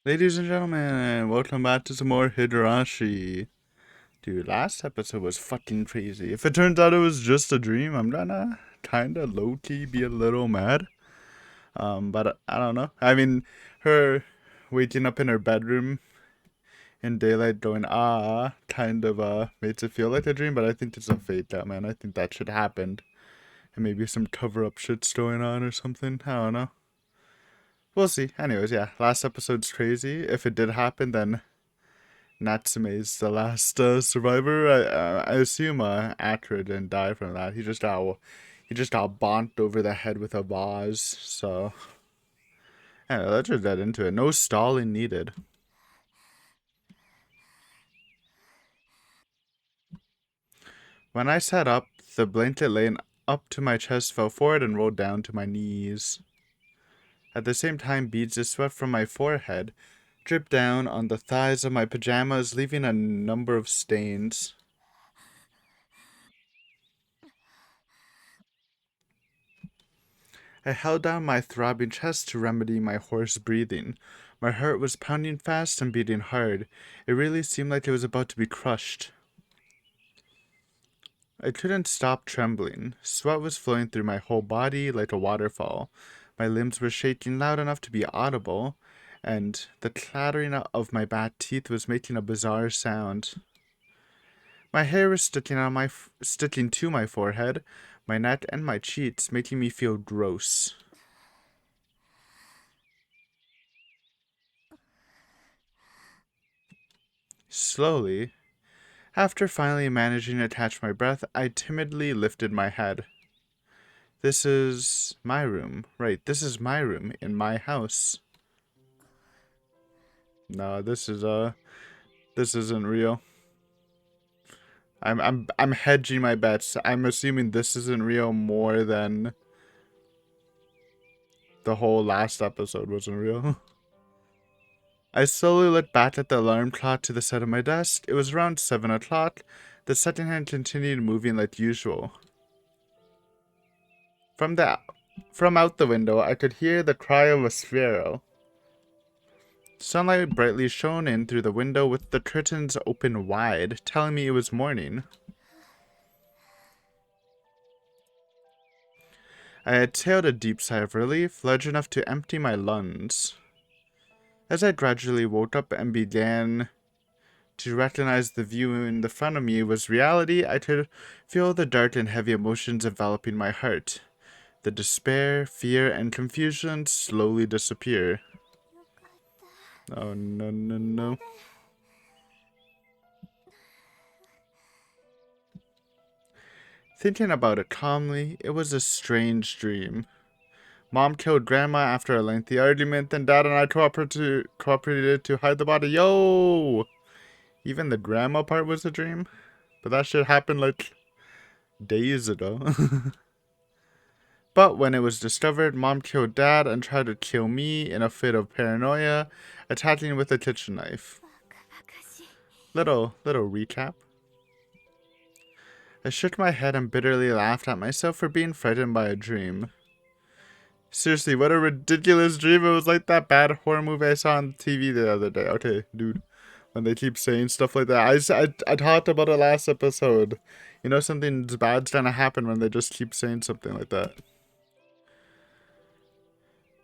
Ladies and gentlemen, welcome back to some more Higurashi. Dude, last episode was fucking crazy. If it turns out it was just a dream, I'm gonna kinda low-key be a little mad. But I don't know. I mean, her waking up in her bedroom in daylight going, kind of, makes it feel like a dream, but I think it's a fake out, man. I think that shit happened. And maybe some cover-up shit's going on or something. I don't know. We'll see. Anyways, yeah, last episode's crazy. If it did happen, then Natsume's the last survivor. I assume Akira didn't die from that. He just got bonked over the head with a vase. So yeah, let's just get into it. No stalling needed. When I sat up, the blanket laying up to my chest fell forward and rolled down to my knees. At the same time, beads of sweat from my forehead dripped down on the thighs of my pajamas, leaving a number of stains. I held down my throbbing chest to remedy my hoarse breathing. My heart was pounding fast and beating hard. It really seemed like it was about to be crushed. I couldn't stop trembling. Sweat was flowing through my whole body like a waterfall. My limbs were shaking loud enough to be audible, and the clattering of my bad teeth was making a bizarre sound. My hair was sticking to my forehead, my neck, and my cheeks, making me feel gross. Slowly, after finally managing to catch my breath, I timidly lifted my head. This is my room. Right, this is my room in my house. No, this isn't real. I'm hedging my bets. I'm assuming this isn't real more than the whole last episode wasn't real. I slowly looked back at the alarm clock to the side of my desk. It was around 7 o'clock. The second hand continued moving like usual. From out the window, I could hear the cry of a sparrow. Sunlight brightly shone in through the window with the curtains open wide, telling me it was morning. I exhaled a deep sigh of relief, large enough to empty my lungs. As I gradually woke up and began to recognize the view in the front of me was reality, I could feel the dark and heavy emotions enveloping my heart. The despair, fear, and confusion slowly disappear. Oh, no, no, no. Thinking about it calmly, it was a strange dream. Mom killed Grandma after a lengthy argument, then Dad and I cooperated to hide the body. Yo! Even the grandma part was a dream? But that shit happened like days ago. But when it was discovered, Mom killed Dad and tried to kill me in a fit of paranoia, attacking with a kitchen knife. Little recap. I shook my head and bitterly laughed at myself for being frightened by a dream. Seriously, what a ridiculous dream. It was like that bad horror movie I saw on TV the other day. Okay, dude. When they keep saying stuff like that. I talked about it last episode. You know something bad's gonna happen when they just keep saying something like that.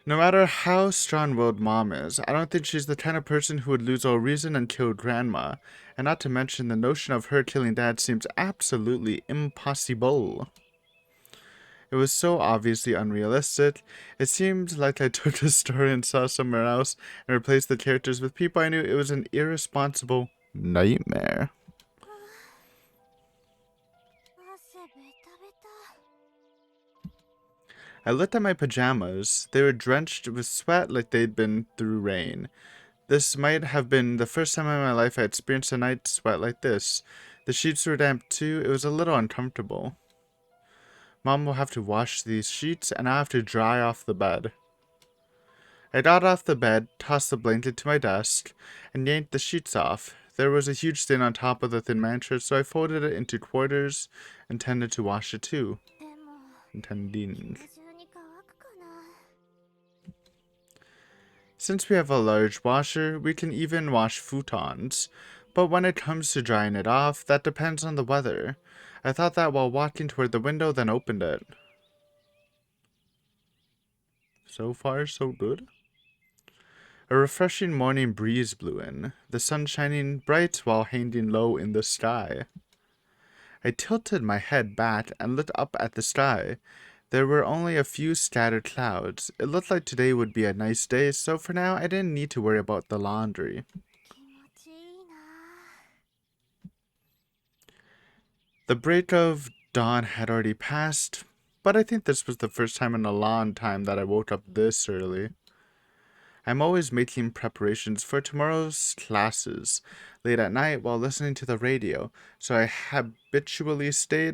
No matter how strong-willed Mom is, I don't think she's the kind of person who would lose all reason and kill Grandma. And not to mention, the notion of her killing Dad seems absolutely impossible. It was so obviously unrealistic. It seemed like I took a story and saw somewhere else and replaced the characters with people I knew. It was an irresponsible nightmare. I looked at my pajamas. They were drenched with sweat like they'd been through rain. This might have been the first time in my life I experienced a night sweat like this. The sheets were damp too. It was a little uncomfortable. Mom will have to wash these sheets and I'll have to dry off the bed. I got off the bed, tossed the blanket to my desk, and yanked the sheets off. There was a huge stain on top of the thin mattress, so I folded it into quarters, intended to wash it too. Intending. Since we have a large washer, we can even wash futons. But when it comes to drying it off, that depends on the weather. I thought that while walking toward the window, then opened it. So far, so good. A refreshing morning breeze blew in, the sun shining bright while hanging low in the sky. I tilted my head back and looked up at the sky. There were only a few scattered clouds. It looked like today would be a nice day, so for now I didn't need to worry about the laundry. The break of dawn had already passed, but I think this was the first time in a long time that I woke up this early. I'm always making preparations for tomorrow's classes late at night while listening to the radio, so I habitually stay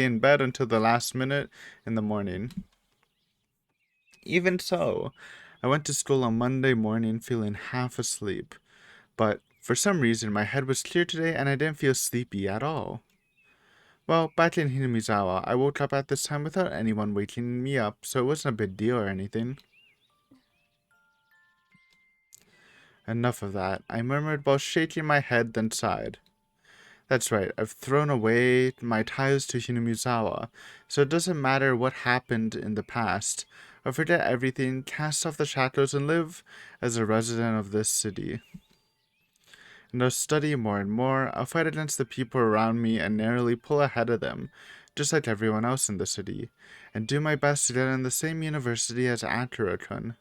in bed until the last minute in the morning. Even so, I went to school on Monday morning feeling half asleep, but for some reason my head was clear today and I didn't feel sleepy at all. Well, back in Hinamizawa, I woke up at this time without anyone waking me up, so it wasn't a big deal or anything. Enough of that, I murmured while shaking my head, then sighed. That's right, I've thrown away my ties to Hinamizawa, so it doesn't matter what happened in the past. I'll forget everything, cast off the shackles, and live as a resident of this city. And I'll study more and more, I'll fight against the people around me and narrowly pull ahead of them, just like everyone else in the city, and do my best to get in the same university as Akira-kun.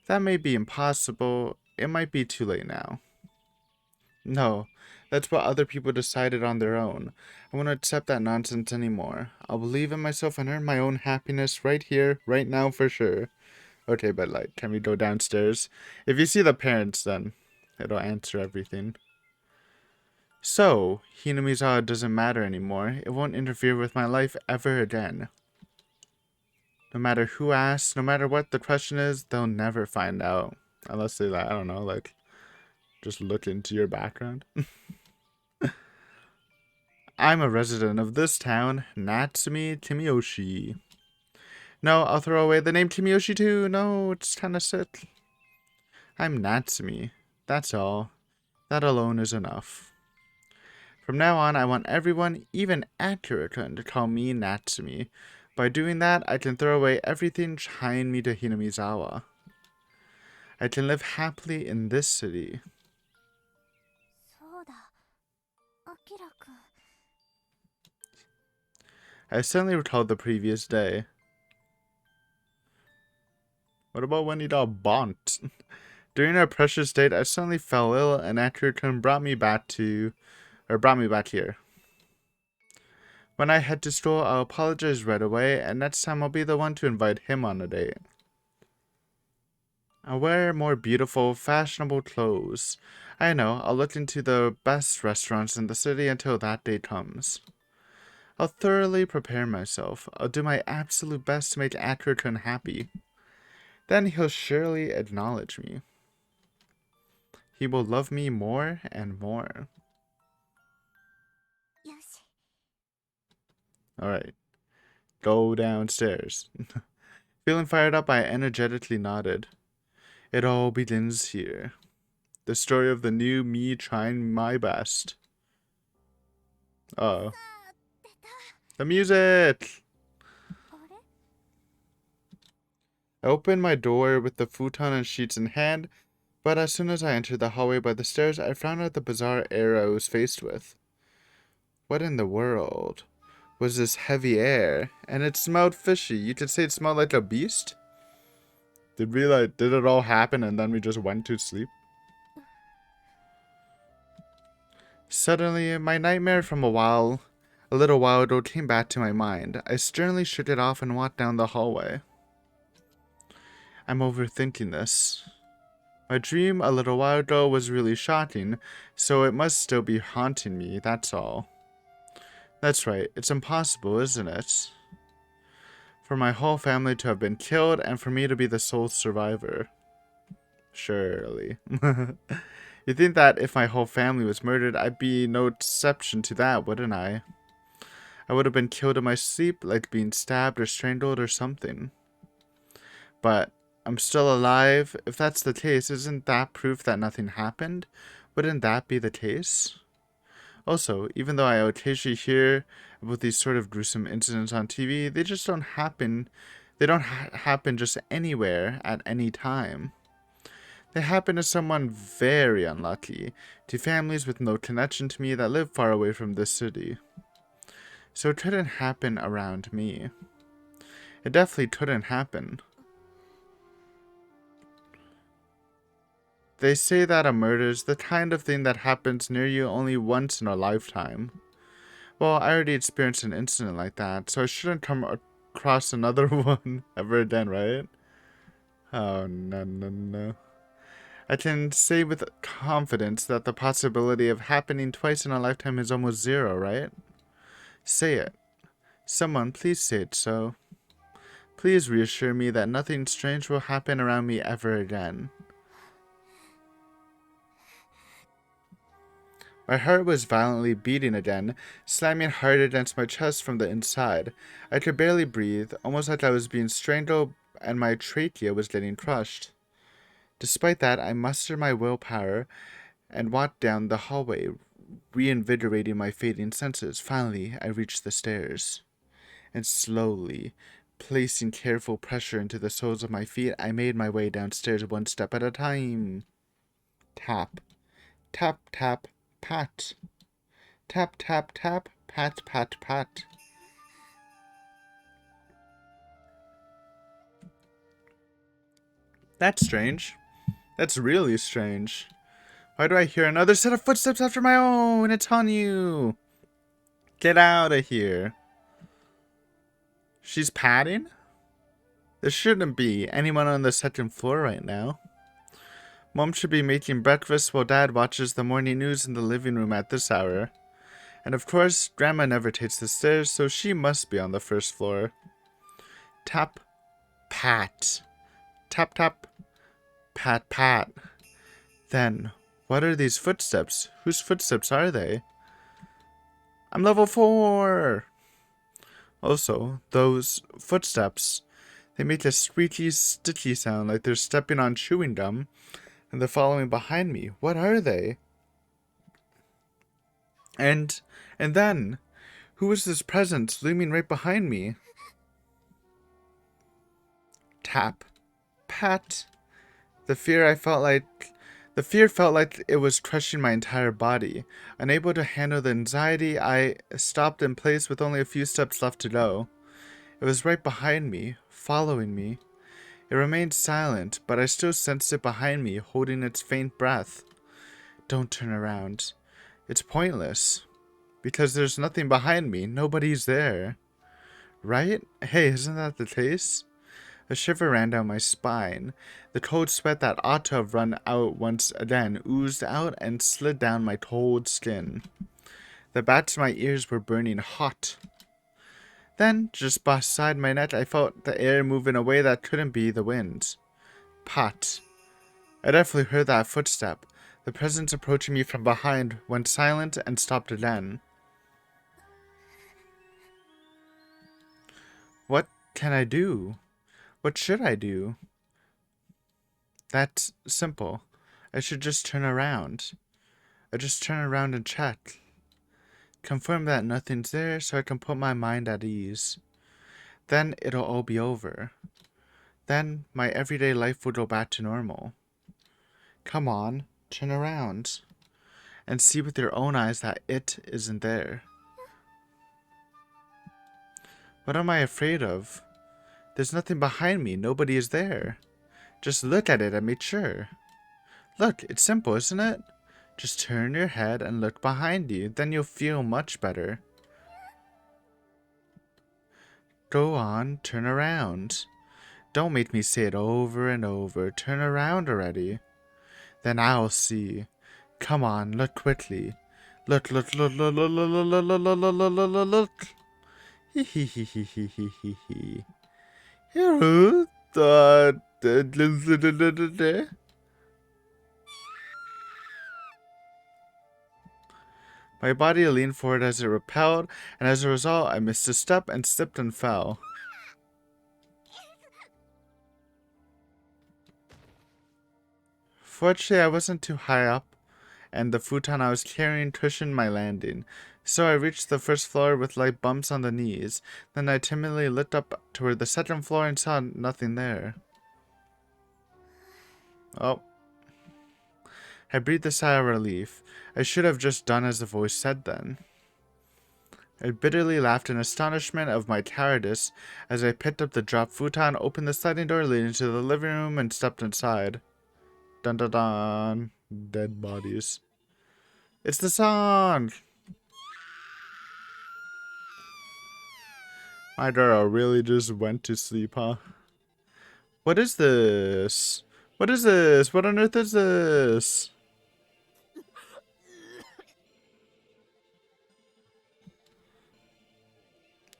That may be impossible, it might be too late now. No, that's what other people decided on their own. I won't accept that nonsense anymore. I'll believe in myself and earn my own happiness right here, right now for sure. Okay, but like, can we go downstairs? If you see the parents, then it'll answer everything. So, Hinamizawa doesn't matter anymore. It won't interfere with my life ever again. No matter who asks, no matter what the question is, they'll never find out. Unless they, I don't know, like, just look into your background. I'm a resident of this town, Natsumi Kimiyoshi. No, I'll throw away the name Kimiyoshi too. No, it's kind of sick. I'm Natsumi. That's all. That alone is enough. From now on, I want everyone, even Akira-kun, to call me Natsumi. By doing that, I can throw away everything tying me to Hinamizawa. I can live happily in this city. I suddenly recalled the previous day. What about when he got bonked? During our precious date, I suddenly fell ill, and Akira-kun brought me back here. When I head to school, I'll apologize right away, and next time I'll be the one to invite him on a date. I'll wear more beautiful, fashionable clothes. I know, I'll look into the best restaurants in the city until that day comes. I'll thoroughly prepare myself. I'll do my absolute best to make Akira-kun happy. Then he'll surely acknowledge me. He will love me more and more. Alright. Go downstairs. Feeling fired up, I energetically nodded. It all begins here. The story of the new me trying my best. Uh-oh. The music! I opened my door with the futon and sheets in hand, but as soon as I entered the hallway by the stairs, I found out the bizarre air I was faced with. What in the world was this heavy air? And it smelled fishy. You could say it smelled like a beast? Did it all happen and then we just went to sleep? Suddenly, my nightmare from a little while ago came back to my mind. I sternly shook it off and walked down the hallway. I'm overthinking this. My dream a little while ago was really shocking, so it must still be haunting me, that's all. That's right, it's impossible, isn't it? For my whole family to have been killed and for me to be the sole survivor. Surely. You'd think that if my whole family was murdered, I'd be no exception to that, wouldn't I? I would have been killed in my sleep, like being stabbed or strangled or something. but I'm still alive. If that's the case, isn't that proof that nothing happened? Wouldn't that be the case? Also, even though I occasionally hear about these sort of gruesome incidents on TV, they just don't happen. They don't happen just anywhere at any time. They happen to someone very unlucky, to families with no connection to me that live far away from this city. So it couldn't happen around me. It definitely couldn't happen. They say that a murder is the kind of thing that happens near you only once in a lifetime. Well, I already experienced an incident like that, so I shouldn't come across another one ever again, right? Oh, no. I can say with confidence that the possibility of happening twice in a lifetime is almost zero, right? Say it. Someone, please say it so. Please reassure me that nothing strange will happen around me ever again. My heart was violently beating again, slamming hard against my chest from the inside. I could barely breathe, almost like I was being strangled and my trachea was getting crushed. Despite that, I mustered my willpower and walked down the hallway, reinvigorating my fading senses. Finally, I reached the stairs. And slowly, placing careful pressure into the soles of my feet, I made my way downstairs one step at a time. Tap. Tap, tap, pat. Tap, tap, tap, pat, pat, pat. That's strange. That's really strange. Why do I hear another set of footsteps after my own? It's on you. Get out of here. She's patting? There shouldn't be anyone on the second floor right now. Mom should be making breakfast while Dad watches the morning news in the living room at this hour. And of course, Grandma never takes the stairs, so she must be on the first floor. Tap, pat. Tap, tap, pat, pat. Then, what are these footsteps? Whose footsteps are they? I'm level 4! Also, those footsteps, they make a squeaky, sticky sound like they're stepping on chewing gum, and they're following behind me. What are they? And then, who is this presence looming right behind me? Tap. Pat. The fear felt like it was crushing my entire body. Unable to handle the anxiety, I stopped in place with only a few steps left to go. It was right behind me, following me. It remained silent, but I still sensed it behind me, holding its faint breath. Don't turn around. It's pointless. Because there's nothing behind me. Nobody's there. Right? Hey, isn't that the case? A shiver ran down my spine. The cold sweat that ought to have run out once again oozed out and slid down my cold skin. The bats in my ears were burning hot. Then, just beside my neck, I felt the air move in a way that couldn't be the wind. Pat. I definitely heard that footstep. The presence approaching me from behind went silent and stopped again. What can I do? What should I do? That's simple. I should just turn around. I just turn around and check. Confirm that nothing's there so I can put my mind at ease. Then it'll all be over. Then my everyday life will go back to normal. Come on, turn around. And see with your own eyes that it isn't there. What am I afraid of? There's nothing behind me. Nobody is there. Just look at it and make sure. Look, it's simple, isn't it? Just turn your head and look behind you. Then you'll feel much better. Go on, turn around. Don't make me say it over and over. Turn around already. Then I'll see. Come on, look quickly. Look, look, look, look, look, look, look, look, look, look, look, look, look, look. Hee hee hee hee hee hee hee hee. My body leaned forward as it repelled, and as a result, I missed a step and slipped and fell. Fortunately, I wasn't too high up, and the futon I was carrying cushioned my landing. So I reached the first floor with light bumps on the knees. Then I timidly looked up toward the second floor and saw nothing there. Oh. I breathed a sigh of relief. I should have just done as the voice said then. I bitterly laughed in astonishment of my cowardice as I picked up the dropped futon, opened the sliding door leading to the living room, and stepped inside. Dun dun dun. Dead bodies. It's the song! My girl really just went to sleep, huh? What is this? What is this? What on earth is this?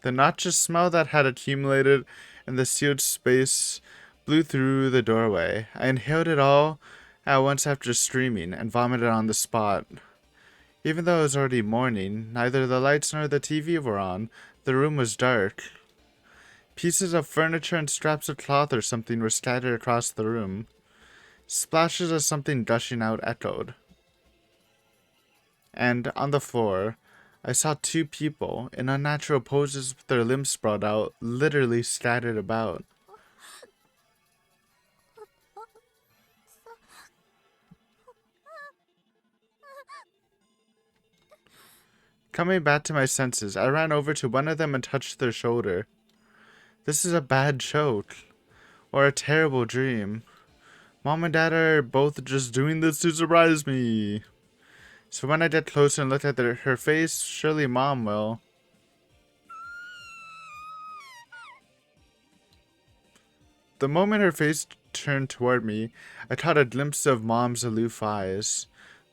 The noxious smell that had accumulated in the sealed space blew through the doorway. I inhaled it all at once after screaming and vomited on the spot. Even though it was already morning, neither the lights nor the TV were on. The room was dark. Pieces of furniture and scraps of cloth or something were scattered across the room. Splashes of something gushing out echoed. And on the floor, I saw two people in unnatural poses with their limbs spread out, literally scattered about. Coming back to my senses, I ran over to one of them and touched their shoulder. This is a bad joke, or a terrible dream. Mom and Dad are both just doing this to surprise me. So when I get closer and looked at her face, surely Mom will. The moment her face turned toward me, I caught a glimpse of Mom's aloof eyes.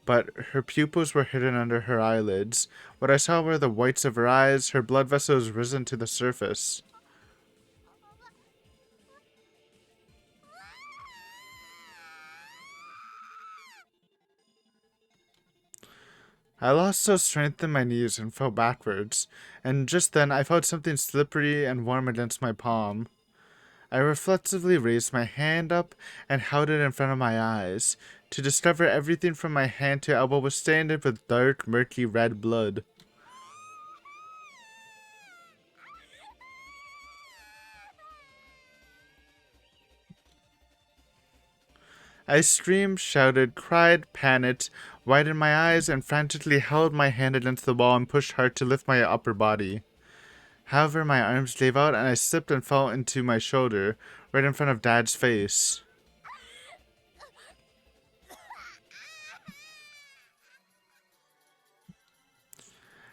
But her pupils were hidden under her eyelids. What I saw were the whites of her eyes, her blood vessels risen to the surface. I lost some strength in my knees and fell backwards, and just then I felt something slippery and warm against my palm. I reflexively raised my hand up and held it in front of my eyes, to discover everything from my hand to elbow was stained with dark, murky red blood. I screamed, shouted, cried, panicked, widened my eyes, and frantically held my hand against the wall and pushed hard to lift my upper body. However, my arms gave out and I slipped and fell into my shoulder, right in front of Dad's face.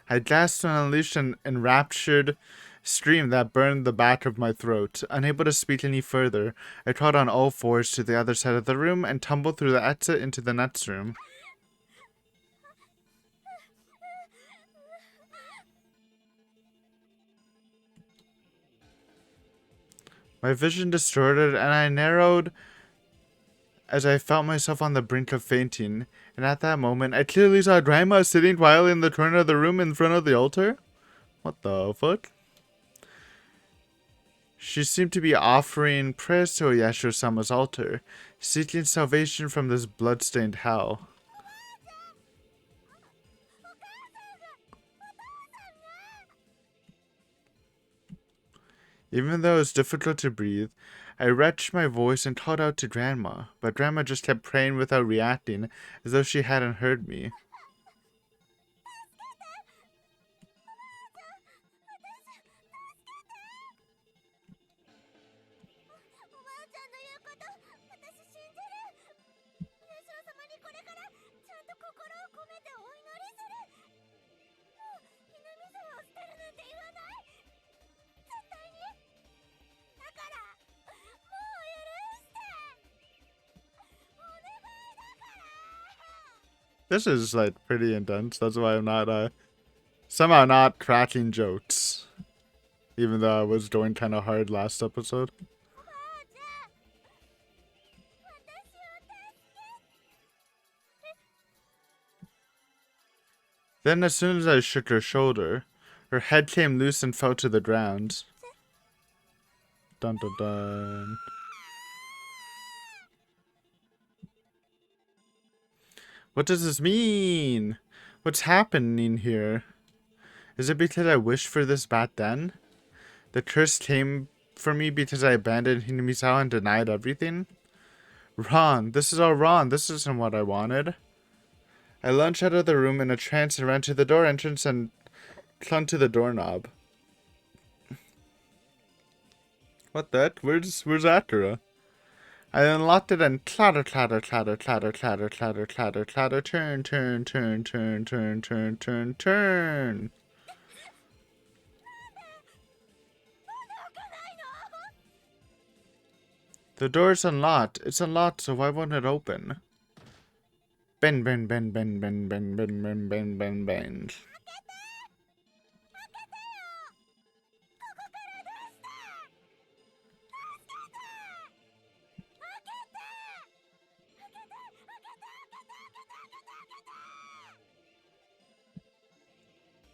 I gasped and unleashed an enraptured scream that burned the back of my throat. Unable to speak any further, I crawled on all fours to the other side of the room and tumbled through the exit into the next room. My vision distorted and I narrowed as I felt myself on the brink of fainting, and at that moment I clearly saw Grandma sitting quietly in the corner of the room in front of the altar. What the fuck? She seemed to be offering prayers to Yashiro-sama's altar, seeking salvation from this blood-stained hell. Even though it was difficult to breathe, I wrenched my voice and called out to Grandma, but Grandma just kept praying without reacting, as though she hadn't heard me. This is like pretty intense. That's why I'm not somehow not cracking jokes, even though I was going kind of hard last episode. Then as soon as I shook her shoulder, her head came loose and fell to the ground. Dun dun dun. What does this mean? What's happening here? Is it because I wished for this back then? The curse came for me because I abandoned Hinamisao and denied everything? Ron, this is all wrong. This isn't what I wanted. I lunged out of the room in a trance and ran to the door entrance and clung to the doorknob. What the heck? Where's Akira? I unlocked it and clatter, clatter, clatter, clatter, clatter, clatter, clatter, clatter, turn, turn, turn, turn, turn, turn, turn, turn. The door's unlocked. It's unlocked, so why won't it open? Bend, bend, bend, bend, bend, bend, bend, bend, bend, bend, bend.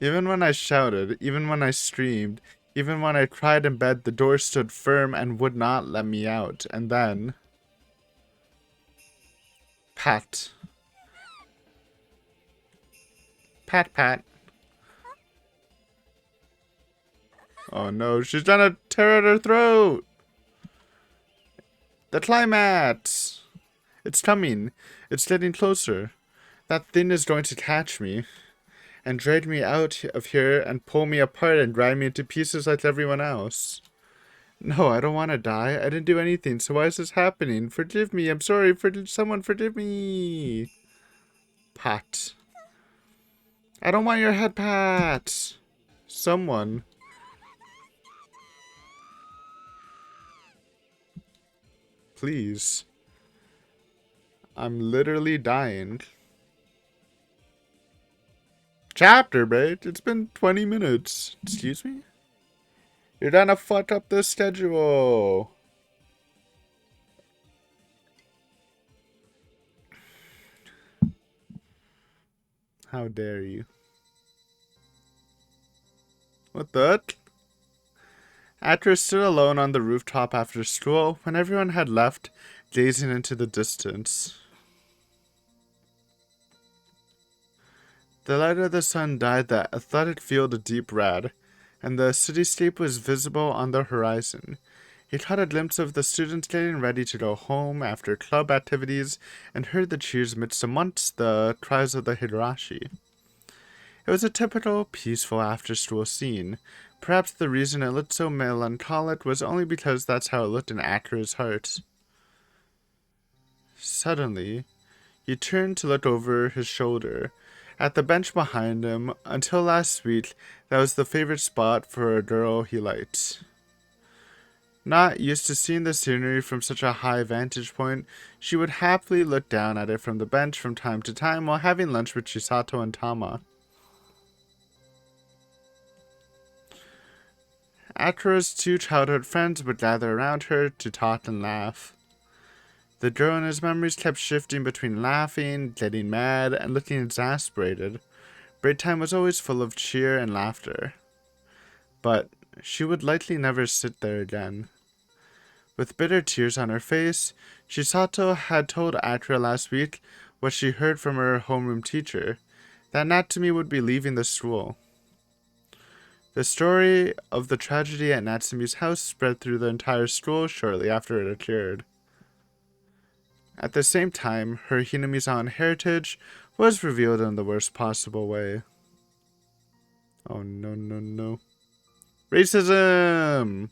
Even when I shouted, even when I screamed, even when I cried in bed, the door stood firm and would not let me out. And then... Pat. Pat, pat. Oh no, she's trying to tear at her throat! The climax! It's coming. It's getting closer. That thing is going to catch me and drag me out of here and pull me apart and grind me into pieces like everyone else. No, I don't want to die. I didn't do anything, so why is this happening? Forgive me. I'm sorry. Someone forgive me. Pat. I don't want your head, Pat. Someone. Please. I'm literally dying. Chapter break? It's been 20 minutes. Excuse me? You're gonna fuck up the schedule. How dare you? What the heck? Actress stood alone on the rooftop after school when everyone had left, gazing into the distance. The light of the sun dyed that athletic field a deep red, and the cityscape was visible on the horizon. He caught a glimpse of the students getting ready to go home after club activities and heard the cheers amongst the cries of the Higurashi. It was a typical, peaceful after-school scene. Perhaps the reason it looked so melancholic was only because that's how it looked in Akira's heart. Suddenly, he turned to look over his shoulder. At the bench behind him, until last week, that was the favorite spot for a girl he liked. Not used to seeing the scenery from such a high vantage point, she would happily look down at it from the bench from time to time while having lunch with Chisato and Tama. Akira's two childhood friends would gather around her to talk and laugh. The girl in his memories kept shifting between laughing, getting mad, and looking exasperated. Break time was always full of cheer and laughter. But she would likely never sit there again. With bitter tears on her face, Chisato had told Akira last week what she heard from her homeroom teacher, that Natsumi would be leaving the school. The story of the tragedy at Natsumi's house spread through the entire school shortly after it occurred. At the same time, her Hinamisan heritage was revealed in the worst possible way. Oh no, no, no. Racism!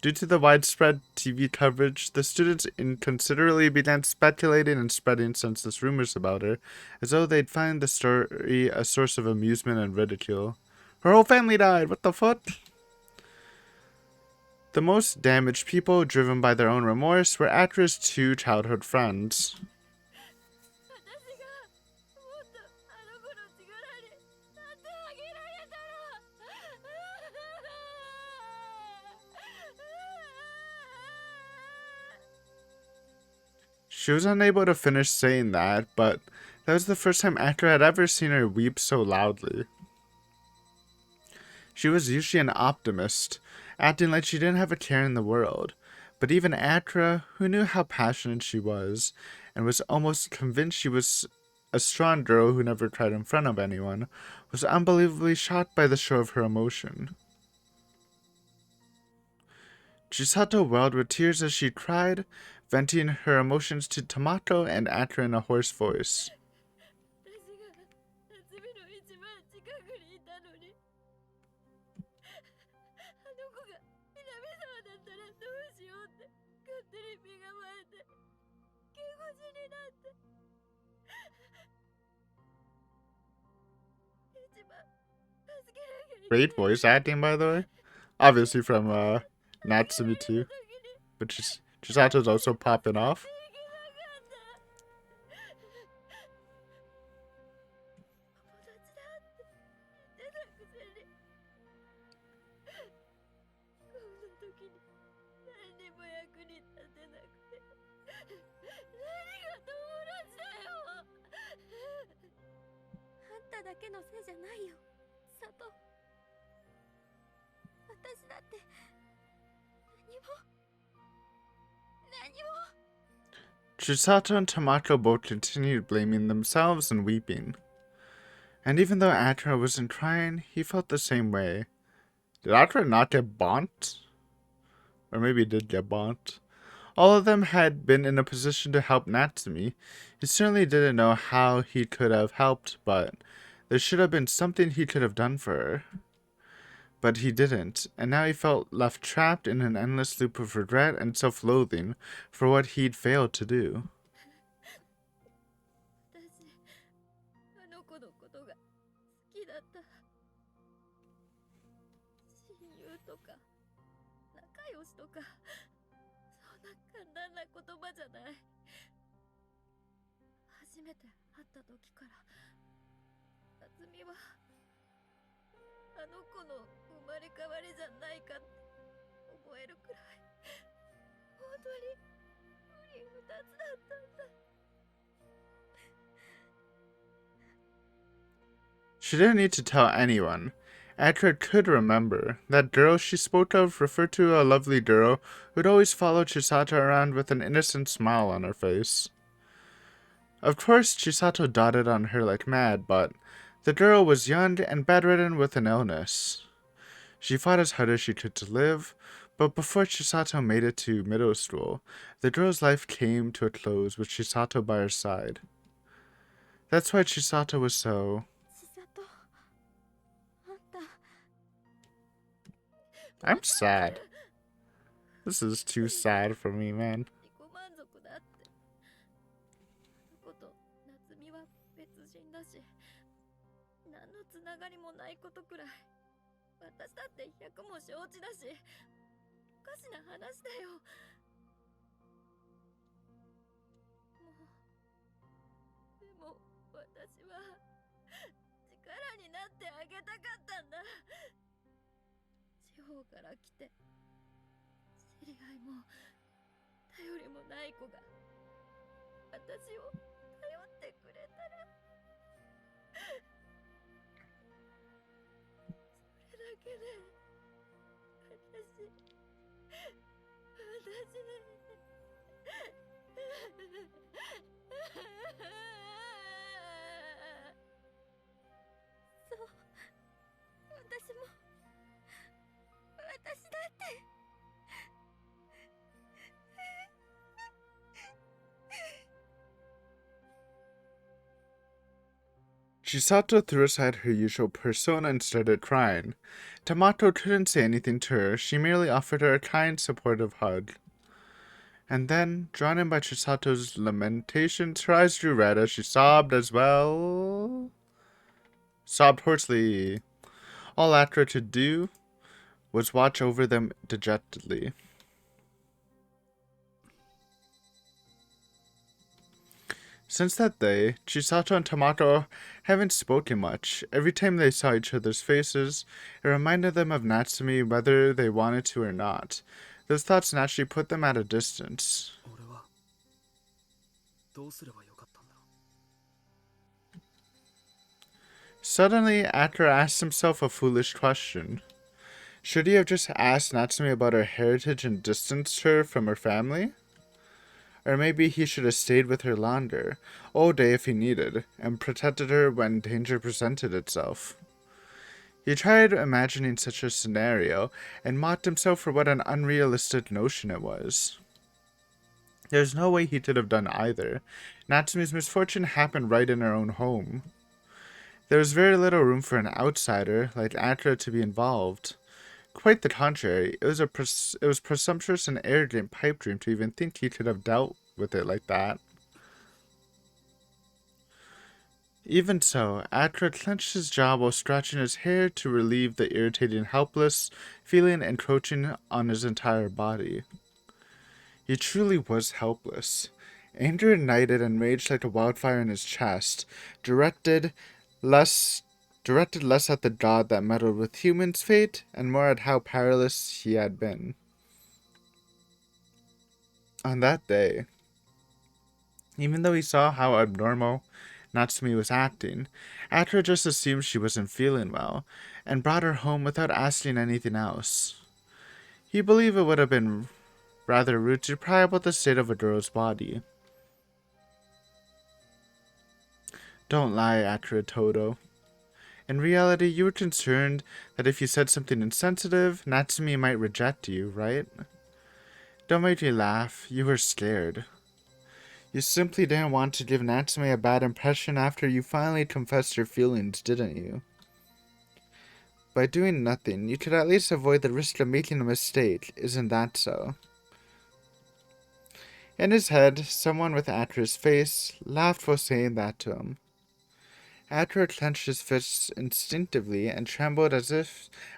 Due to the widespread TV coverage, the students inconsiderately began speculating and spreading senseless rumors about her, as though they'd find the story a source of amusement and ridicule. Her whole family died, what the fuck? The most damaged people, driven by their own remorse, were Akira's two childhood friends. She was unable to finish saying that, but that was the first time Akira had ever seen her weep so loudly. She was usually an optimist, acting like she didn't have a care in the world, but even Akira, who knew how passionate she was, and was almost convinced she was a strong girl who never cried in front of anyone, was unbelievably shocked by the show of her emotion. Chisato wailed with tears as she cried, venting her emotions to Tomato and Atra in a hoarse voice. Great voice acting, by the way. Obviously from Natsumi too. But Chisato's also popping off. Chisato and Tomato both continued blaming themselves and weeping. And even though Atra wasn't crying, he felt the same way. Did Atra not get bonked? Or maybe he did get bonked. All of them had been in a position to help Natsumi. He certainly didn't know how he could have helped, but there should have been something he could have done for her. But he didn't, and now he felt left trapped in an endless loop of regret and self-loathing for what he'd failed to do. She didn't need to tell anyone. Atra could remember. That girl she spoke of referred to a lovely girl who'd always follow Chisato around with an innocent smile on her face. Of course, Chisato dotted on her like mad, but the girl was young and bedridden with an illness. She fought as hard as she could to live, but before Chisato made it to middle school, the girl's life came to a close with Chisato by her side. That's why Chisato was so... I'm sad. This is too sad for me, man. Chisato threw aside her usual persona and started crying. Tomato couldn't say anything to her. She merely offered her a kind, supportive hug. And then, drawn in by Chisato's lamentations, her eyes grew red as she sobbed as well. Sobbed hoarsely. All Atra could do was watch over them dejectedly. Since that day, Chisato and Tomato haven't spoken much. Every time they saw each other's faces, it reminded them of Natsumi whether they wanted to or not. Those thoughts naturally put them at a distance. Suddenly, Atra asked himself a foolish question. Should he have just asked Natsumi about her heritage and distanced her from her family? Or maybe he should have stayed with her longer, all day if he needed, and protected her when danger presented itself. He tried imagining such a scenario, and mocked himself for what an unrealistic notion it was. There's no way he could have done either. Natsume's misfortune happened right in her own home. There was very little room for an outsider like Akira to be involved. Quite the contrary, it was presumptuous and arrogant pipe dream to even think he could have dealt with it like that. Even so, Akira clenched his jaw while scratching his hair to relieve the irritating helpless feeling encroaching on his entire body. He truly was helpless. Anger ignited and raged like a wildfire in his chest, less directed less at the god that meddled with humans' fate, and more at how powerless he had been. On that day, even though he saw how abnormal Natsumi was acting, Akira just assumed she wasn't feeling well, and brought her home without asking anything else. He believed it would have been rather rude to pry about the state of a girl's body. Don't lie, Akira Todo. In reality, you were concerned that if you said something insensitive, Natsumi might reject you, right? Don't make me laugh. You were scared. You simply didn't want to give Natsume a bad impression after you finally confessed your feelings, didn't you? By doing nothing, you could at least avoid the risk of making a mistake, isn't that so? In his head, someone with Akira's face laughed while saying that to him. Akira clenched his fists instinctively and trembled as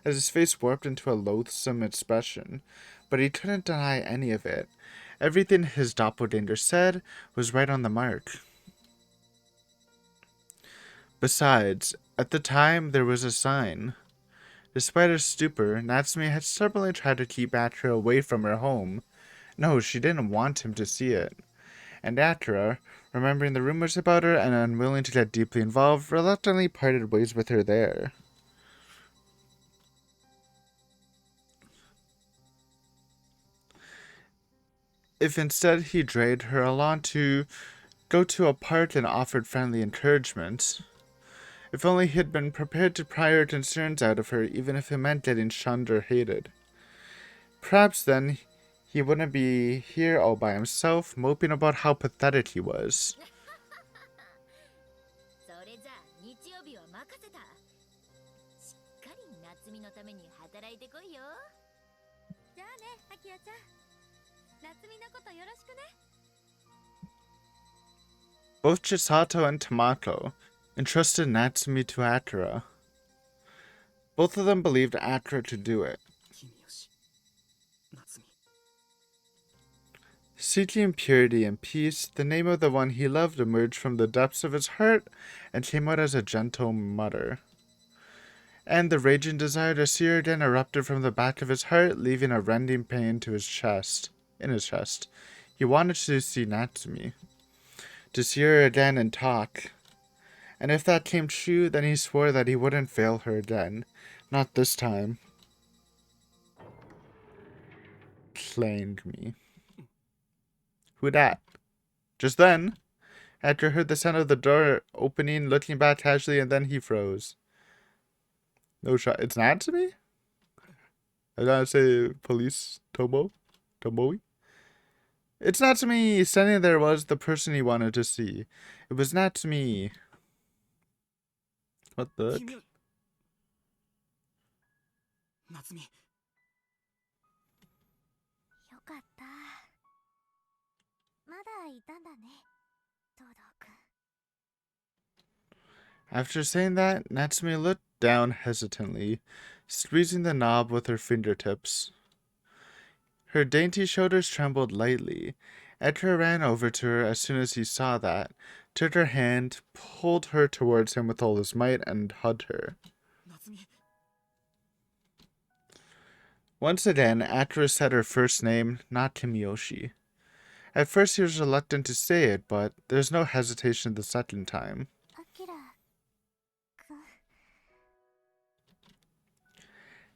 his face warped into a loathsome expression, but he couldn't deny any of it. Everything his doppelganger said was right on the mark. Besides, at the time there was a sign. Despite her stupor, Natsume had stubbornly tried to keep Akira away from her home. No, she didn't want him to see it. And Akira, remembering the rumors about her and unwilling to get deeply involved, reluctantly parted ways with her there. If instead he dragged her along to go to a park and offered friendly encouragement. If only he had been prepared to pry her concerns out of her, even if it meant getting shunned or hated. Perhaps then he wouldn't be here all by himself, moping about how pathetic he was. Both Chisato and Tamako entrusted Natsumi to Akira. Both of them believed Akira to do it. Seeking purity and peace, the name of the one he loved emerged from the depths of his heart and came out as a gentle mutter. And the raging desire to see her again erupted from the back of his heart, leaving a rending pain in his chest. He wanted to see Natsumi, to see her again and talk. And if that came true, then he swore that he wouldn't fail her again. Not this time. Claimed me. Who dat? Just then, Edgar heard the sound of the door opening, looking back casually, and then he froze. No shot. It's Natsumi? I gotta say police Tomoe? It's Natsumi! Standing there was the person he wanted to see. It was Natsumi. What the heck? Natsumi. After saying that, Natsumi looked down hesitantly, squeezing the knob with her fingertips. Her dainty shoulders trembled lightly. Edgar ran over to her as soon as he saw that, took her hand, pulled her towards him with all his might, and hugged her. Natsumi. Once again, Akira said her first name, not Kimiyoshi. At first he was reluctant to say it, but there's no hesitation the second time.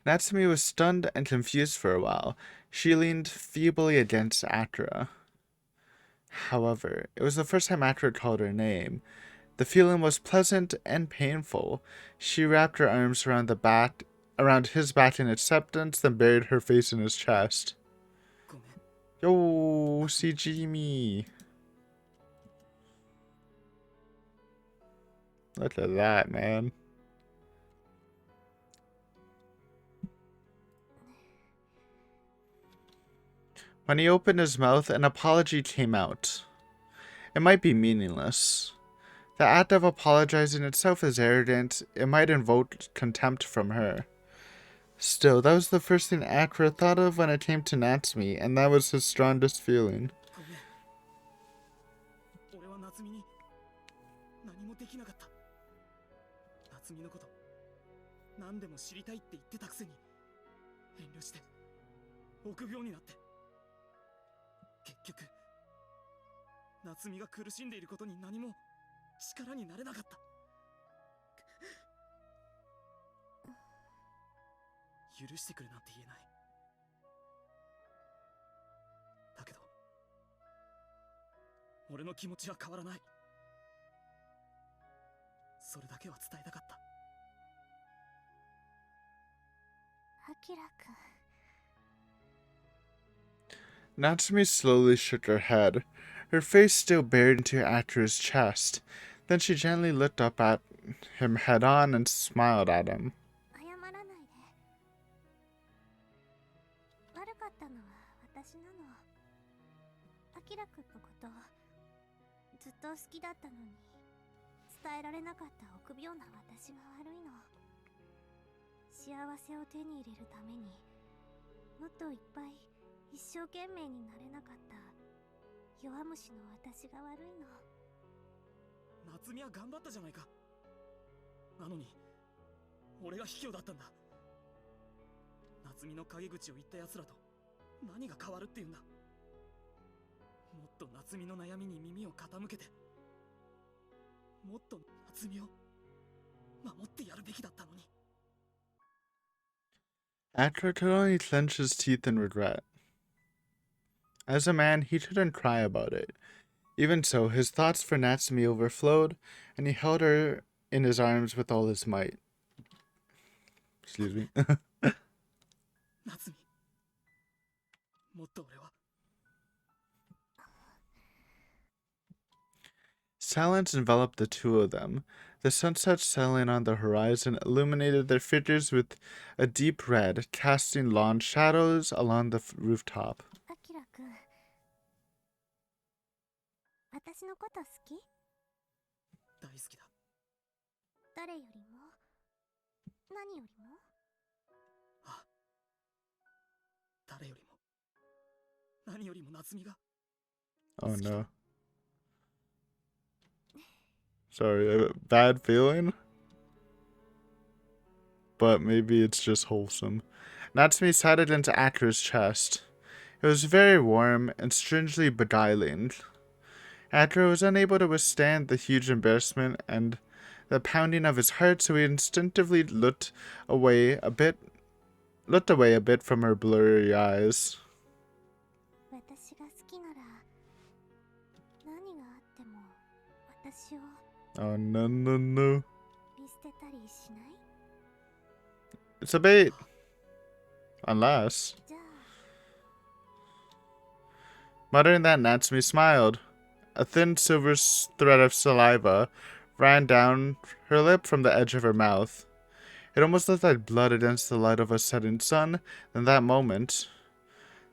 Natsumi was stunned and confused for a while. She leaned feebly against Akira. However, it was the first time Akira called her name. The feeling was pleasant and painful. She wrapped her arms around his back in acceptance, then buried her face in his chest. Yo, Jimmy. Look at that, man. When he opened his mouth, an apology came out. It might be meaningless. The act of apologizing itself is arrogant. It might invoke contempt from her. Still, that was the first thing Akira thought of when it came to Natsumi, and that was his strongest feeling. Natsumi slowly shook her head, her face still buried into Akira's chest. Then she gently looked up at him head on and smiled at him. Akira could only clench his teeth in regret. As a man, he couldn't cry about it. Even so, his thoughts for Natsumi overflowed, and he held her in his arms with all his might. Excuse me. Silence enveloped the two of them. The sunset settling on the horizon illuminated their figures with a deep red, casting long shadows along the rooftop. Oh no. Sorry, a bad feeling? But maybe it's just wholesome. Natsumi sided into Akira's chest. It was very warm and strangely beguiling. Akira was unable to withstand the huge embarrassment and the pounding of his heart, so he instinctively looked away a bit from her blurry eyes. Oh no. It's a bait. Unless. Muttering that, Natsumi smiled. A thin silver thread of saliva ran down her lip from the edge of her mouth. It almost looked like blood against the light of a setting sun. In that moment,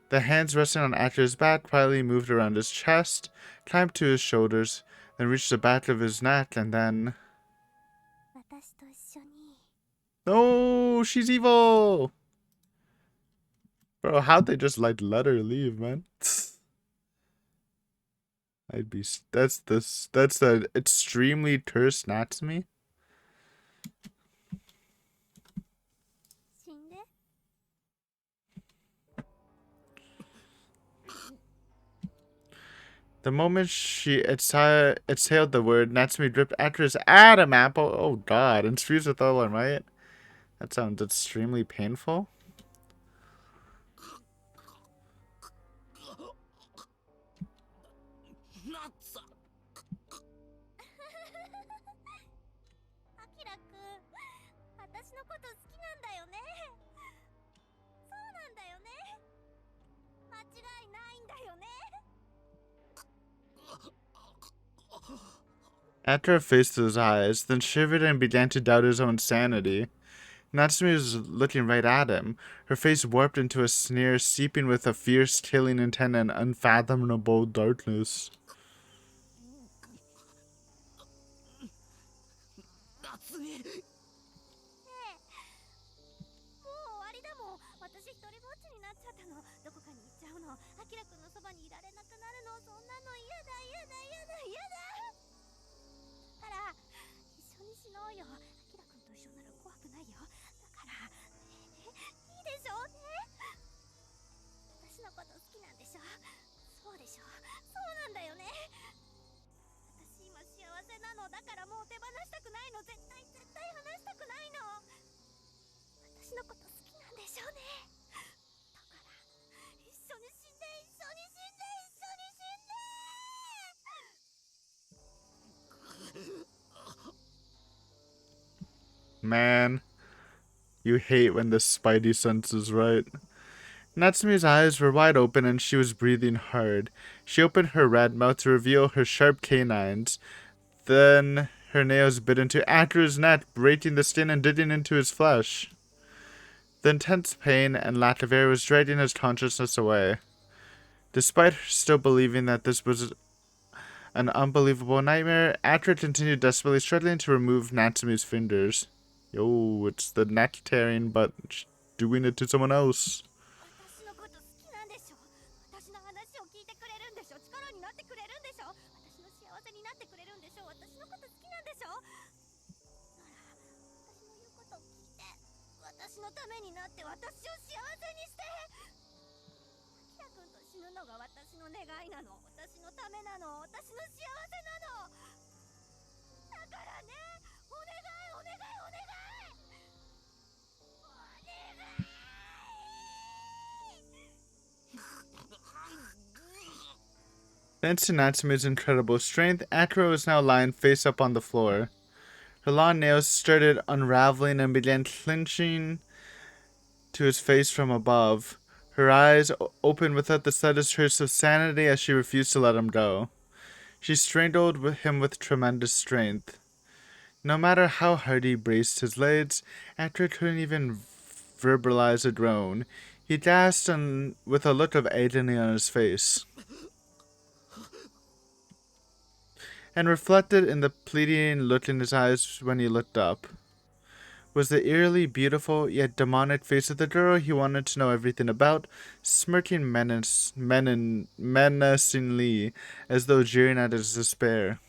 the hands resting on Akira's back quietly moved around his chest, climbed to his shoulders, then reached the back of his neck, and then... No, she's evil! Bro, how'd they just let her leave, man? That's the extremely cursed Natsumi. The moment she exhaled the word, Natsumi dripped Akira's Adam apple. Oh god, and squeezed with all her might. That sounds extremely painful. こと好きなんだよね。そうなんだよね。間違いないんだよね。 After a face to his eyes, then shivered and began to doubt his own sanity. Natsumi was looking right at him, her face warped into a sneer, seeping with a fierce, killing intent and unfathomable darkness. もう終わりだもん。私一人ぼっちになっちゃったの。どこかに行っちゃうの。アキラくんのそばにいられなくなるの。そんなの嫌だ嫌だ嫌だ嫌だ。だから一緒に死のうよ。アキラくんと一緒なら怖くないよ。だからいいでしょね。私のこと好きなんでしょ。そうでしょ。そうなんだよね。私今幸せなの。だからもう手放したくないの。絶対離したくないの。私のこと好きなんでしょうね。だから一緒に死んで一緒に死んで一緒に死んで。 Man, you hate when the spidey sense is right. Natsumi's eyes were wide open and she was breathing hard. She opened her red mouth to reveal her sharp canines. Then her nails bit into Akira's neck, breaking the skin and digging into his flesh. The intense pain and lack of air was dragging his consciousness away. Despite her still believing that this was an unbelievable nightmare, Akira continued desperately struggling to remove Natsumi's fingers. Yo, it's the neck tearing, but doing it to someone else. 私のこと好きなんでしょ。私の話を聞いてくれるんでしょ。力になってくれるんでしょ。私の幸せになってくれるんでしょ。私のこと好きなんでしょ。なら私の言うことを聞いて、私のためになって私を幸せにして。アキラくんと死ぬのが私の願いなの。私のためなの。私の幸せなの。だからね、お願いお願いお願いお願い。 Thanks to Natsumi's incredible strength, Akira was now lying face up on the floor. Her long nails started unraveling and began clenching to his face from above. Her eyes opened without the slightest trace of sanity as she refused to let him go. She strangled him with tremendous strength. No matter how hard he braced his legs, Akira couldn't even verbalize a groan. He gasped and with a look of agony on his face, and reflected in the pleading look in his eyes when he looked up was the eerily beautiful yet demonic face of the girl he wanted to know everything about, smirking menacingly as though jeering at his despair.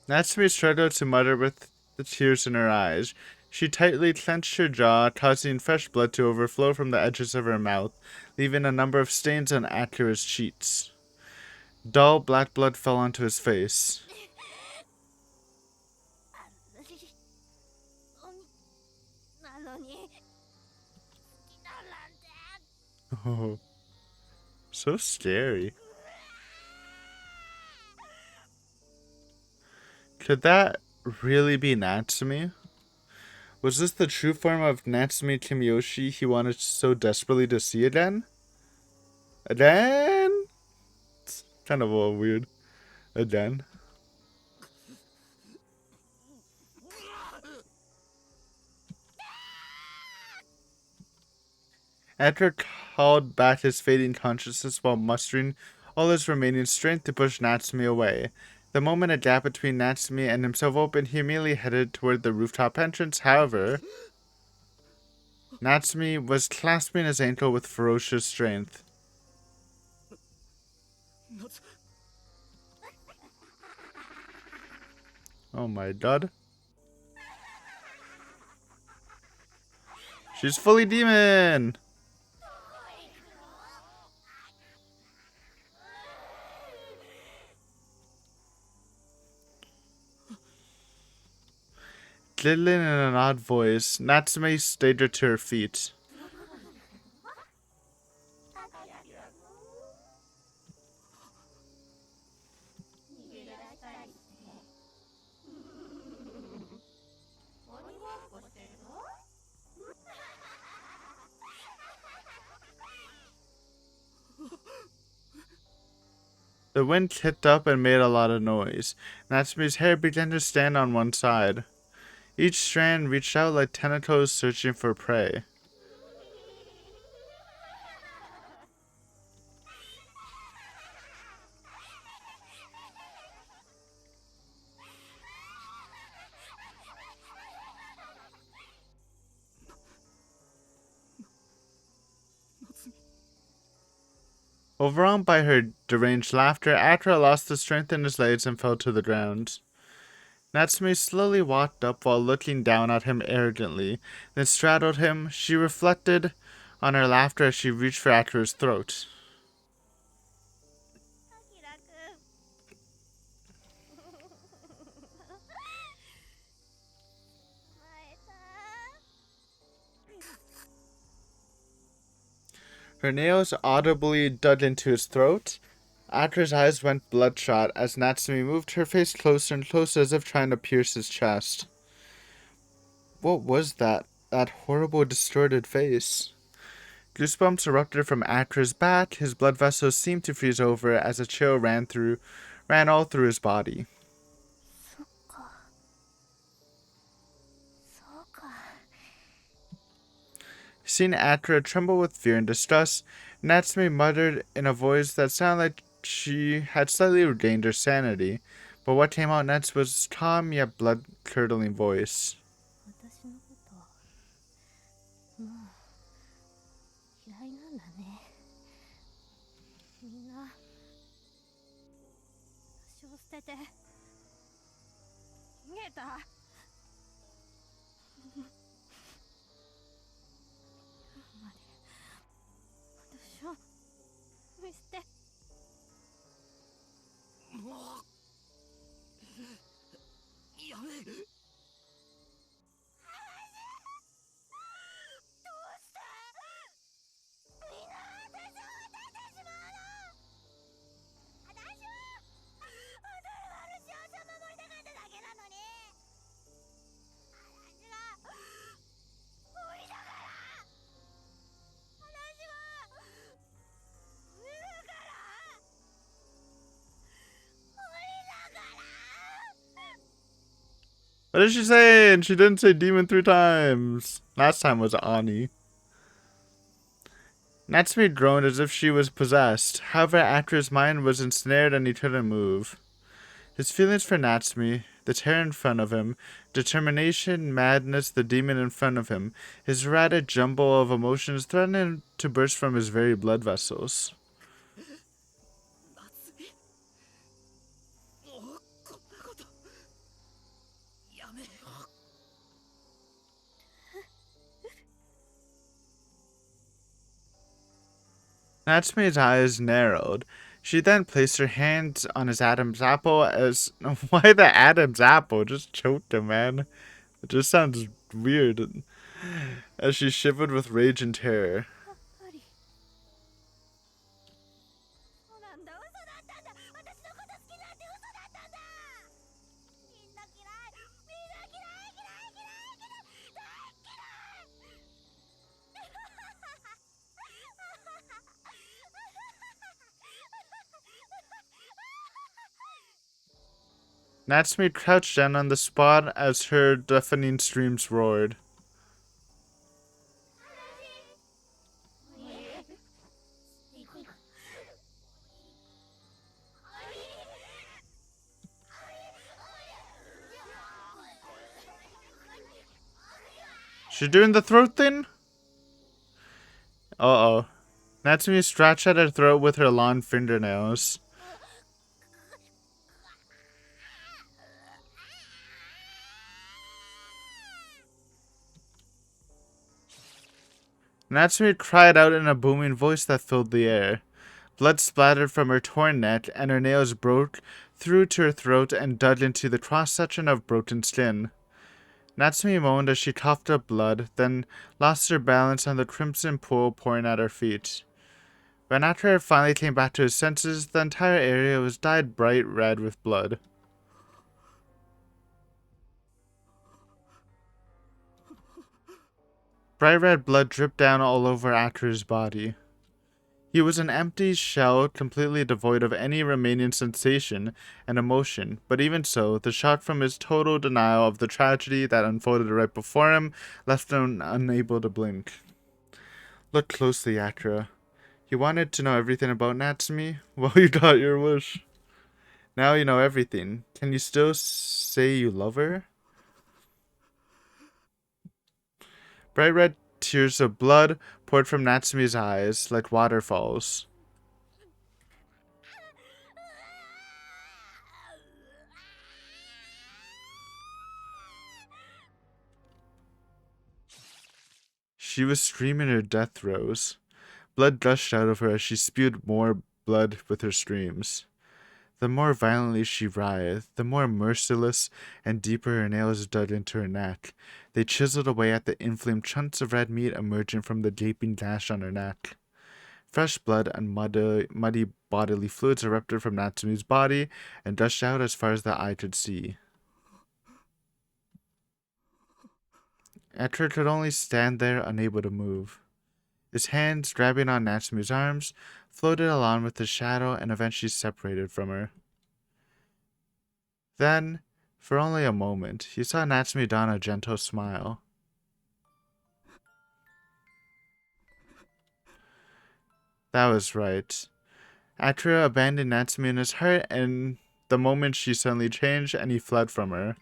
Natsumi struggled to mutter with the tears in her eyes. She tightly clenched her jaw, causing fresh blood to overflow from the edges of her mouth, leaving a number of stains on Akira's cheeks. Dull black blood fell onto his face. Oh, so scary. Could that really be Natsumi? Was this the true form of Natsumi Kimiyoshi he wanted so desperately to see again? Again? It's kind of a weird. Again. Edgar called back his fading consciousness while mustering all his remaining strength to push Natsumi away. The moment a gap between Natsumi and himself opened, he immediately headed toward the rooftop entrance. However, Natsumi was clasping his ankle with ferocious strength. Oh my god. She's fully demon! Giggling in an odd voice, Natsume staggered to her feet. The wind kicked up and made a lot of noise. Natsume's hair began to stand on one side. Each strand reached out like tentacles searching for prey. Overwhelmed by her deranged laughter, Atra lost the strength in his legs and fell to the ground. Natsume slowly walked up while looking down at him arrogantly, then straddled him. She reflected on her laughter as she reached for Atra's throat. Her nails audibly dug into his throat. Atra's eyes went bloodshot as Natsume moved her face closer and closer as if trying to pierce his chest. What was that? That horrible distorted face. Goosebumps erupted from Atra's back. His blood vessels seemed to freeze over as a chill ran all through his body. Seeing Atra tremble with fear and distress, Natsume muttered in a voice that sounded like she had slightly regained her sanity, but what came out next was calm yet blood-curdling voice. What is she saying? She didn't say demon 3 times. Last time was Ani. Natsume groaned as if she was possessed. However, Atra's mind was ensnared and he couldn't move. His feelings for Natsume, the terror in front of him, determination, madness, the demon in front of him, his erratic jumble of emotions threatened to burst from his very blood vessels. Natsume's eyes narrowed. She then placed her hand on his Adam's apple as... Why the Adam's apple? Just choked him, man. It just sounds weird. As she shivered with rage and terror. Natsume crouched down on the spot as her deafening screams roared. She doing the throat thing? Uh-oh. Natsume scratched at her throat with her long fingernails. Natsume cried out in a booming voice that filled the air. Blood splattered from her torn neck, and her nails broke through to her throat and dug into the cross-section of broken skin. Natsumi moaned as she coughed up blood, then lost her balance on the crimson pool pouring at her feet. When Atra finally came back to his senses, the entire area was dyed bright red with blood. Bright red blood dripped down all over Atra's body. He was an empty shell, completely devoid of any remaining sensation and emotion, but even so, the shock from his total denial of the tragedy that unfolded right before him left him unable to blink. Look closely, Atra. You wanted to know everything about Natsumi? Well, you got your wish. Now you know everything. Can you still say you love her? Bright red tears of blood poured from Natsumi's eyes like waterfalls. She was screaming her death throes. Blood gushed out of her as she spewed more blood with her screams. The more violently she writhed, the more merciless and deeper her nails dug into her neck. They chiseled away at the inflamed chunks of red meat emerging from the gaping gash on her neck. Fresh blood and muddy bodily fluids erupted from Natsumi's body and gushed out as far as the eye could see. Atra could only stand there, unable to move. His hands, grabbing on Natsumi's arms, floated along with the shadow and eventually separated from her. Then, for only a moment, he saw Natsumi don a gentle smile. That was right. Atra abandoned Natsumi in his heart, and the moment she suddenly changed and he fled from her.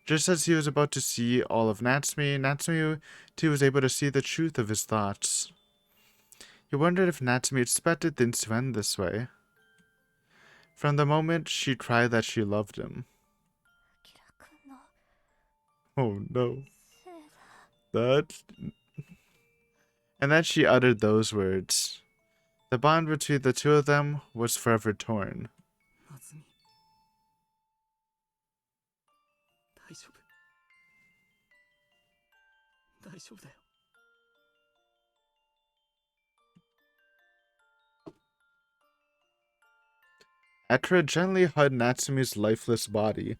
Just as he was about to see all of Natsumi too was able to see the truth of his thoughts. He wondered if Natsumi expected things to end this way. From the moment she cried that she loved him. Oh no. And then she uttered those words. The bond between the two of them was forever torn. Atra gently hugged Natsumi's lifeless body.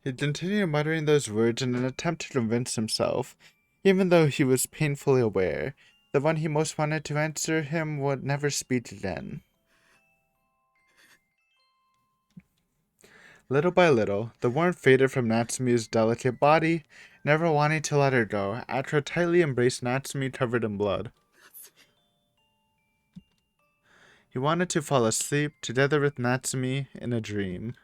He continued muttering those words in an attempt to convince himself, even though he was painfully aware the one he most wanted to answer him would never speak again. Little by little, the warmth faded from Natsumi's delicate body. Never wanting to let her go, Atra tightly embraced Natsumi covered in blood. He wanted to fall asleep together with Natsumi in a dream.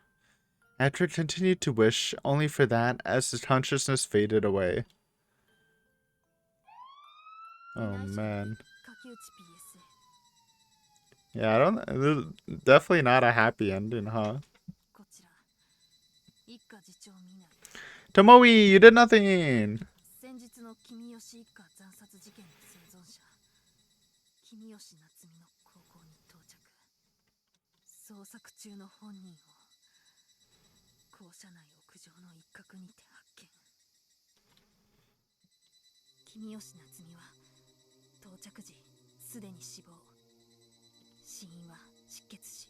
Atra continued to wish only for that as his consciousness faded away. Oh man. Yeah, definitely not a happy ending, huh? Tomoe, you did nothing! 校舎内屋上の一角にて発見。君吉夏美は到着時すでに死亡。死因は失血死。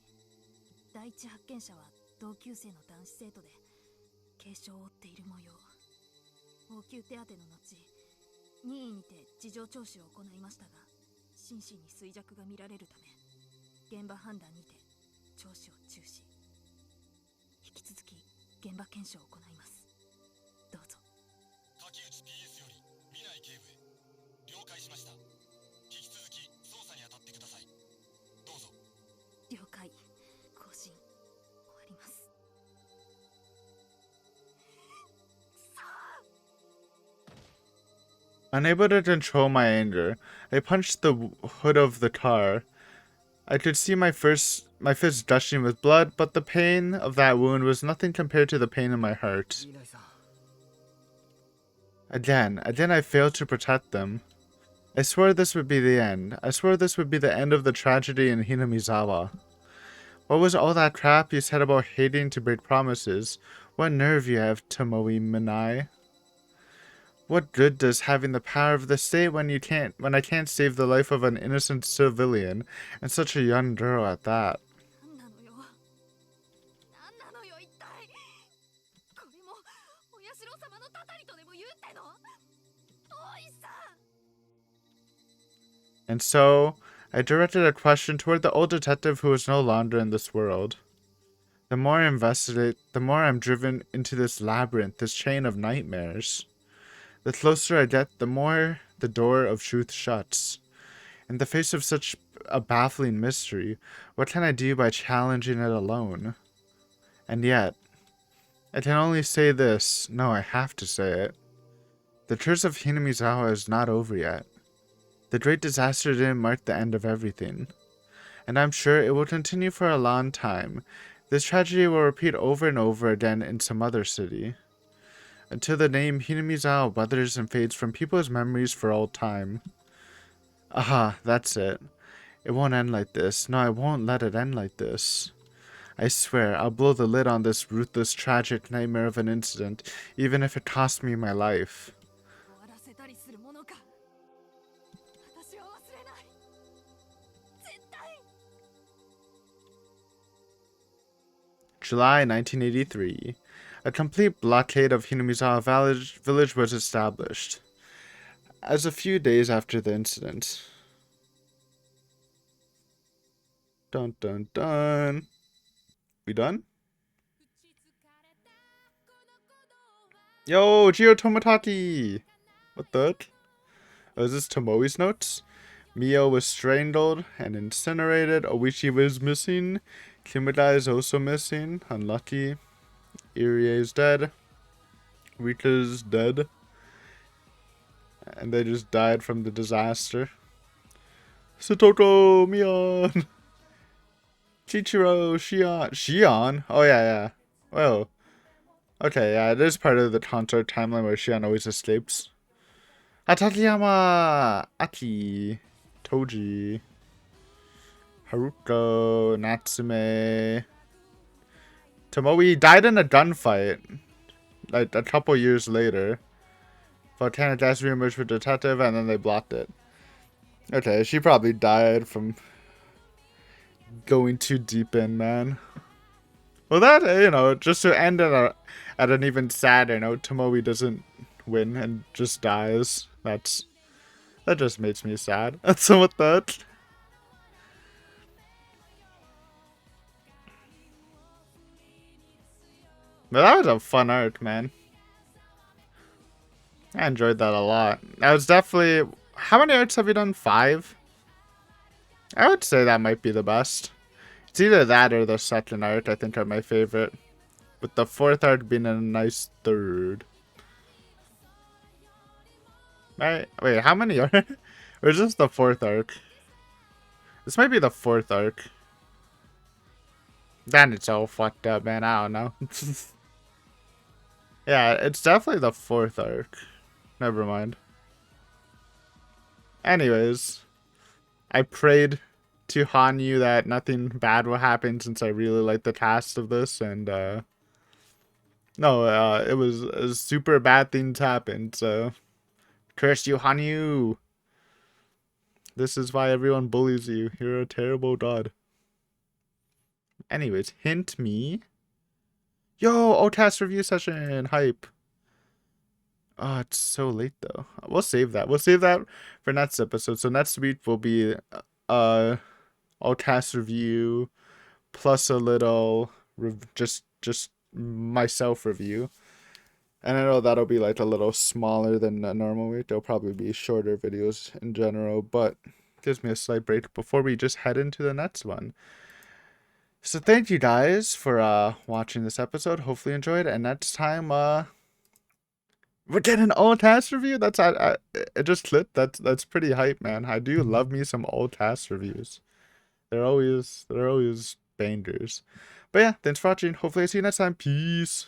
第一発見者は同級生の男子生徒で軽傷を負っている模様。応急手当ての後、任意にて事情聴取を行いましたが、心身に衰弱が見られるため、現場判断にて聴取を中止。引き続き現場検証を行います。どうぞ。竹内 PS より未来警部へ。了解しました。引き続き捜査に当たってください。どうぞ。了解。更新終わります。Unable to control my anger, I punched the hood of the car. I could see my fist gushing with blood, but the pain of that wound was nothing compared to the pain in my heart. Again, I failed to protect them. I swore this would be the end. I swore this would be the end of the tragedy in Hinamizawa. What was all that crap you said about hating to break promises? What nerve you have, Tomoe Minai. What good does having the power of the state when I can't save the life of an innocent civilian, and such a young girl at that? 何なのよ何なのよ一体これもお社様のたたりとでも言うっての大石さん And so, I directed a question toward the old detective who was no longer in this world. The more I investigate, the more I'm driven into this labyrinth, this chain of nightmares. The closer I get, the more the door of truth shuts. In the face of such a baffling mystery, what can I do by challenging it alone? And yet, I can only say this. No, I have to say it. The curse of Hinamizawa is not over yet. The great disaster didn't mark the end of everything. And I'm sure it will continue for a long time. This tragedy will repeat over and over again in some other city, until the name Hinamizawa weathers and fades from people's memories for all time. Aha, that's it. It won't end like this. No, I won't let it end like this. I swear, I'll blow the lid on this ruthless, tragic nightmare of an incident, even if it costs me my life. 終わらせたりするものか私は忘れない絶対 July 1983. A complete blockade of Hinamizawa village was established. As a few days after the incident. Dun dun dun. We done? Yo, Gio Tomotaki! What the heck? Oh, is this Tomoe's notes? Mio was strangled and incinerated. Oichi was missing. Kimura is also missing. Unlucky. Irie is dead. Rika's dead. And they just died from the disaster. Satoko, Mion! Chichiro, Shion? Oh, yeah. Well, okay, yeah, it is part of the Kanto timeline where Shion always escapes. Hatakeyama! Aki. Toji. Haruko. Natsume. Tomoe died in a gunfight. Like, a couple years later. Volcanic gas reemerged with detective, and then they blocked it. Okay, she probably died from going too deep in, man. Well, that, just to end at an even sadder note, Tomoe doesn't win and just dies. That just makes me sad. So with that. But that was a fun arc, man. I enjoyed that a lot. That was definitely... How many arcs have you done? 5? I would say that might be the best. It's either that or the second arc, I think, are my favorite. With the 4th arc being a nice 3rd. Right? Wait, how many are... Or is this the 4th arc? This might be the 4th arc. Then it's all fucked up, man. I don't know. Yeah, it's definitely the 4th arc. Never mind. Anyways, I prayed to Hanyu that nothing bad will happen since I really like the cast of this, and no, it was a super bad things happened, so curse you, Hanyu. This is why everyone bullies you. You're a terrible god. Anyways, hint me. Yo, OTAS review session, hype. Oh, it's so late though. We'll save that. We'll save that for next episode. So next week will be OTAS review plus a little just myself review. And I know that'll be like a little smaller than a normal week. There'll probably be shorter videos in general, but gives me a slight break before we just head into the next one. So thank you guys for watching this episode. Hopefully you enjoyed. And next time we're getting an old task review. That's it just clipped. That's pretty hype, man. I do love me some old task reviews. They're always bangers. But yeah, thanks for watching. Hopefully I see you next time. Peace.